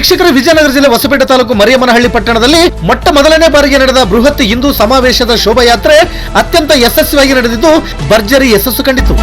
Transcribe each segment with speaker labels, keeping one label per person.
Speaker 1: ವೀಕ್ಷಕರ, ವಿಜಯನಗರ ಜಿಲ್ಲೆ ಹೊಸಪೇಟೆ ತಾಲೂಕು ಮರಿಯಮ್ಮನಹಳ್ಳಿ ಪಟ್ಟಣದಲ್ಲಿ ಮೊಟ್ಟ ಮೊದಲನೇ ಬಾರಿಗೆ ನಡೆದ ಬೃಹತ್ ಹಿಂದೂ ಸಮಾವೇಶದ ಶೋಭಾಯಾತ್ರೆ ಅತ್ಯಂತ ಯಶಸ್ವಿಯಾಗಿ ನಡೆದಿದ್ದು ಭರ್ಜರಿ ಯಶಸ್ಸು ಕಂಡಿತು.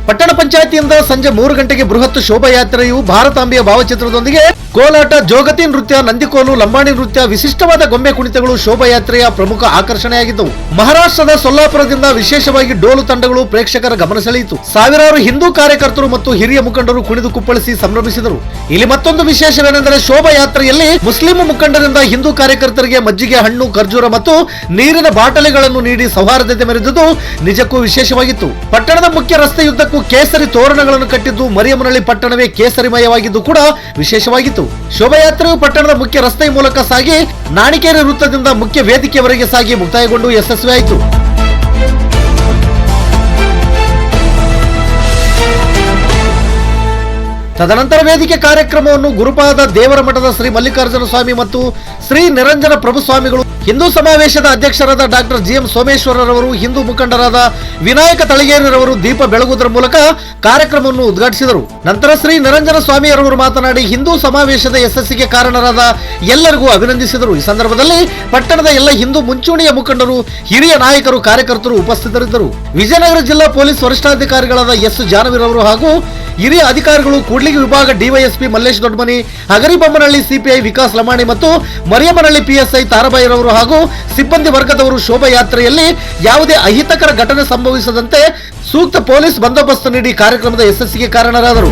Speaker 1: ಪಟ್ಟಣ ಪಂಚಾಯಿತಿಯಿಂದ ಸಂಜೆ 3 ಗಂಟೆಗೆ ಬೃಹತ್ ಶೋಭಾಯಾತ್ರೆಯು ಭಾರತಾಂಬೆಯ ಭಾವಚಿತ್ರದೊಂದಿಗೆ ಕೋಲಾಟ, ಜೋಗತಿ ನೃತ್ಯ, ನಂದಿಕೋಲು, ಲಂಬಾಣಿ ನೃತ್ಯ, ವಿಶಿಷ್ಟವಾದ ಗೊಂಬೆ ಕುಣಿತಗಳು ಶೋಭಾಯಾತ್ರೆಯ ಪ್ರಮುಖ ಆಕರ್ಷಣೆಯಾಗಿದ್ದವು. ಮಹಾರಾಷ್ಟ್ರದ ಸೊಲ್ಲಾಪುರದಿಂದ ವಿಶೇಷವಾಗಿ ಡೋಲು ತಂಡಗಳು ಪ್ರೇಕ್ಷಕರ ಗಮನ ಸೆಳೆಯಿತು. ಸಾವಿರಾರು ಹಿಂದೂ ಕಾರ್ಯಕರ್ತರು ಮತ್ತು ಹಿರಿಯ ಮುಖಂಡರು ಕುಣಿದು ಕುಪ್ಪಳಿಸಿ ಸಂಭ್ರಮಿಸಿದರು. ಇಲ್ಲಿ ಮತ್ತೊಂದು ವಿಶೇಷವೇನೆಂದರೆ, ಶೋಭಾಯಾತ್ರೆಯಲ್ಲಿ ಮುಸ್ಲಿಂ ಮುಖಂಡರಿಂದ ಹಿಂದೂ ಕಾರ್ಯಕರ್ತರಿಗೆ ಮಜ್ಜಿಗೆ, ಹಣ್ಣು, ಖರ್ಜೂರ ಮತ್ತು ನೀರಿನ ಬಾಟಲಿಗಳನ್ನು ನೀಡಿ ಸೌಹಾರ್ದತೆ ಮೆರೆದಿದ್ದು ನಿಜಕ್ಕೂ ವಿಶೇಷವಾಗಿತ್ತು. ಪಟ್ಟಣದ ಮುಖ್ಯ ರಸ್ತೆಯುದ್ದಕ್ಕೂ ಕೇಸರಿ ತೋರಣಗಳನ್ನು ಕಟ್ಟಿದ್ದು ಮರಿಯಮ್ಮನಹಳ್ಳಿ ಪಟ್ಟಣವೇ ಕೇಸರಿಮಯವಾಗಿದ್ದು ಕೂಡ ವಿಶೇಷವಾಗಿತ್ತು. ಶೋಭಾಯಾತ್ರೆಯು ಪಟ್ಟಣದ ಮುಖ್ಯ ರಸ್ತೆಯ ಮೂಲಕ ಸಾಗಿ ನಾಣಿಕೇರಿ ವೃತ್ತದಿಂದ ಮುಖ್ಯ ವೇದಿಕೆಯವರೆಗೆ ಸಾಗಿ ಮುಕ್ತಾಯಗೊಂಡು ಯಶಸ್ವಿಯಾಯಿತು. ತದನಂತರ ವೇದಿಕೆ ಕಾರ್ಯಕ್ರಮವನ್ನು ಗುರುಪಾದ ದೇವರ ಮಠದ ಶ್ರೀ ಮಲ್ಲಿಕಾರ್ಜುನ ಸ್ವಾಮಿ ಮತ್ತು ಶ್ರೀ ನಿರಂಜನ ಪ್ರಭು ಸ್ವಾಮಿಗಳು, ಹಿಂದೂ ಸಮಾವೇಶದ ಅಧ್ಯಕ್ಷರಾದ ಡಾಕ್ಟರ್ ಜಿಎಂ ಸೋಮೇಶ್ವರರವರು, ಹಿಂದೂ ಮುಖಂಡರಾದ ವಿನಾಯಕ ತಳಗೇರಿರವರು ದೀಪ ಬೆಳಗುವುದರ ಮೂಲಕ ಕಾರ್ಯಕ್ರಮವನ್ನು ಉದ್ಘಾಟಿಸಿದರು. ನಂತರ ಶ್ರೀ ನಿರಂಜನ ಸ್ವಾಮಿಯರವರು ಮಾತನಾಡಿ ಹಿಂದೂ ಸಮಾವೇಶದ ಯಶಸ್ಸಿಗೆ ಕಾರಣರಾದ ಎಲ್ಲರಿಗೂ ಅಭಿನಂದಿಸಿದರು. ಈ ಸಂದರ್ಭದಲ್ಲಿ ಪಟ್ಟಣದ ಎಲ್ಲ ಹಿಂದೂ ಮುಂಚೂಣಿಯ ಮುಖಂಡರು, ಹಿರಿಯ ನಾಯಕರು, ಕಾರ್ಯಕರ್ತರು ಉಪಸ್ಥಿತರಿದ್ದರು. ವಿಜಯನಗರ ಜಿಲ್ಲಾ ಪೊಲೀಸ್ ವರಿಷ್ಠಾಧಿಕಾರಿಗಳಾದ ಎಸ್ ಜಾನವೀರವರು ಹಾಗೂ ಹಿರಿಯ ಅಧಿಕಾರಿಗಳು, ಕೂಡ್ಲಿಗಿ ವಿಭಾಗ ಡಿವೈಎಸ್ಪಿ ಮಲ್ಲೇಶ್ ದೊಡ್ಡಮನಿ, ಹಗರಿಬೊಮ್ಮನಹಳ್ಳಿ ಸಿಪಿಐ ವಿಕಾಸ್ ಲಮಾಣಿ ಮತ್ತು ಮರಿಯಮ್ಮನಹಳ್ಳಿ ಪಿಎಸ್ಐ ತಾರಾಬಾಯಿರವರು ಹಾಗೂ ಸಿಬ್ಬಂದಿ ವರ್ಗದವರು ಶೋಭಾಯಾತ್ರೆಯಲ್ಲಿ ಯಾವುದೇ ಅಹಿತಕರ ಘಟನೆ ಸಂಭವಿಸದಂತೆ ಸೂಕ್ತ ಪೊಲೀಸ್ ಬಂದೋಬಸ್ತ್ ನೀಡಿ ಕಾರ್ಯಕ್ರಮದ ಯಶಸ್ಸಿಗೆ ಕಾರಣರಾದರು.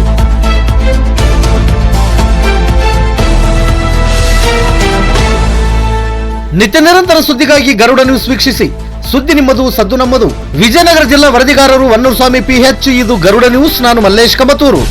Speaker 1: ನಿತ್ಯ ನಿರಂತರ ಸುದ್ದಿಗಾಗಿ ಗರುಡ ನ್ಯೂಸ್ ವೀಕ್ಷಿಸಿ. ಸುದ್ದಿ ನಿಮ್ಮದು, ಸದ್ದು ನಮ್ಮದು. ವಿಜಯನಗರ ಜಿಲ್ಲಾ ವರದಿಗಾರರು ವನ್ನೂರು ಸ್ವಾಮಿ PH. ಇದು ಗರುಡ ನ್ಯೂಸ್. ನಾನು ಮಲ್ಲೇಶ್ ಕಮತೂರು.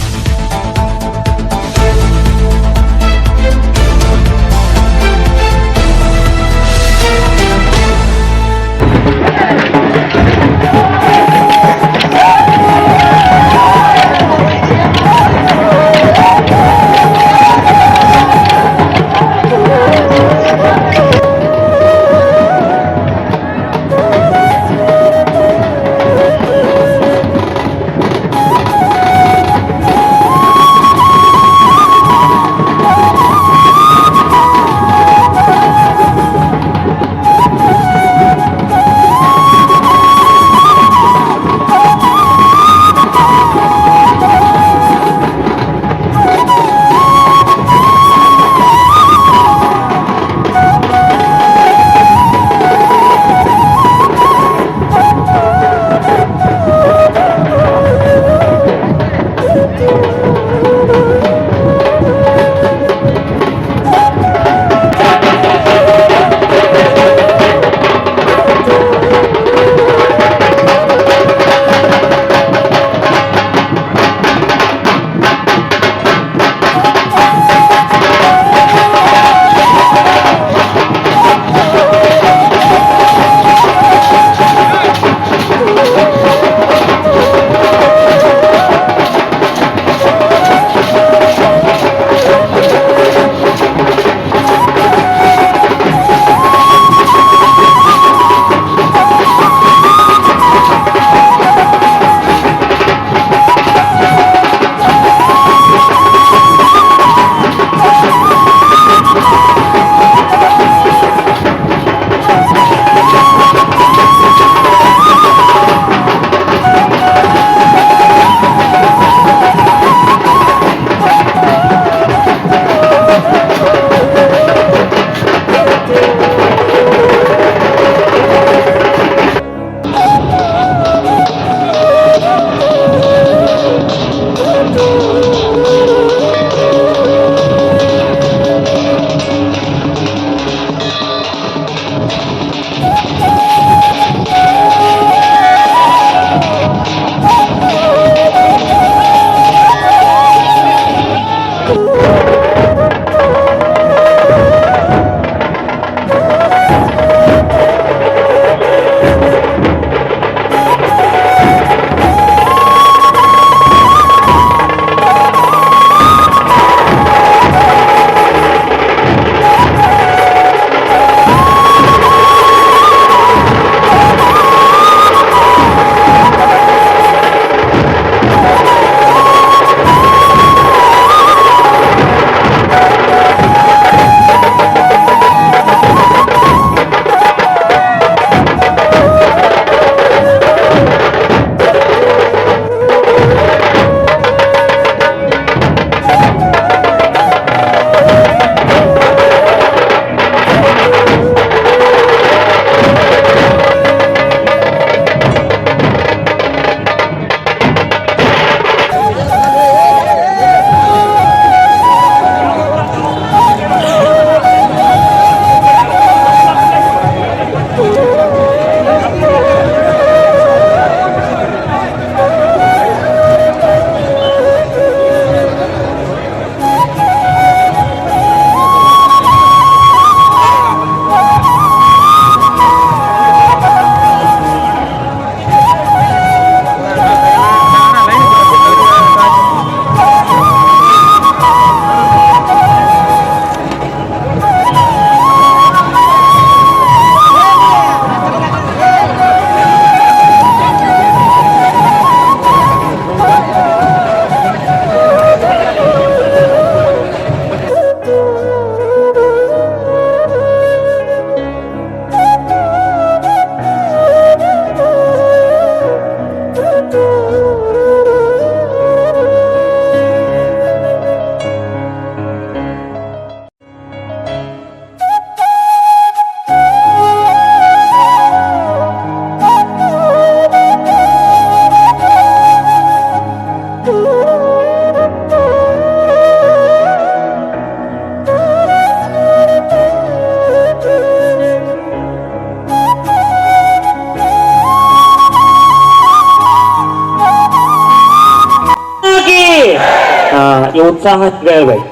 Speaker 2: ಈ ಉತ್ಸಾಹ ಹೇಳಬೇಕು.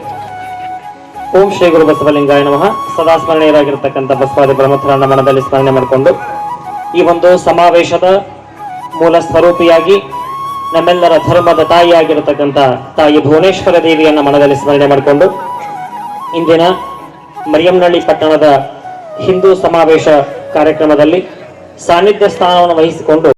Speaker 2: ಓಂ ಶ್ರೀ ಗುರು ಬಸವಲಿಂಗಾಯ ನಮಃ. ಸದಾ ಸ್ಮರಣೀಯರಾಗಿರ್ತಕ್ಕಂಥ ಬಸವಾದಿ ಬ್ರಹ್ಮಥರನ್ನ ಮನದಲ್ಲಿ ಸ್ಮರಣೆ ಮಾಡಿಕೊಂಡು ಈ ಒಂದು ಸಮಾವೇಶದ ಮೂಲ ಸ್ವರೂಪಿಯಾಗಿ ನಮ್ಮೆಲ್ಲರ ಧರ್ಮದ ತಾಯಿಯಾಗಿರತಕ್ಕಂಥ ತಾಯಿ ಭುವನೇಶ್ವರ ದೇವಿಯನ್ನ ಮನದಲ್ಲಿ ಸ್ಮರಣೆ ಮಾಡಿಕೊಂಡು ಇಂದಿನ ಮರಿಯಮ್ನಹಳ್ಳಿ ಪಟ್ಟಣದ ಹಿಂದೂ ಸಮಾವೇಶ ಕಾರ್ಯಕ್ರಮದಲ್ಲಿ ಸಾನ್ನಿಧ್ಯ ಸ್ಥಾನವನ್ನು ವಹಿಸಿಕೊಂಡು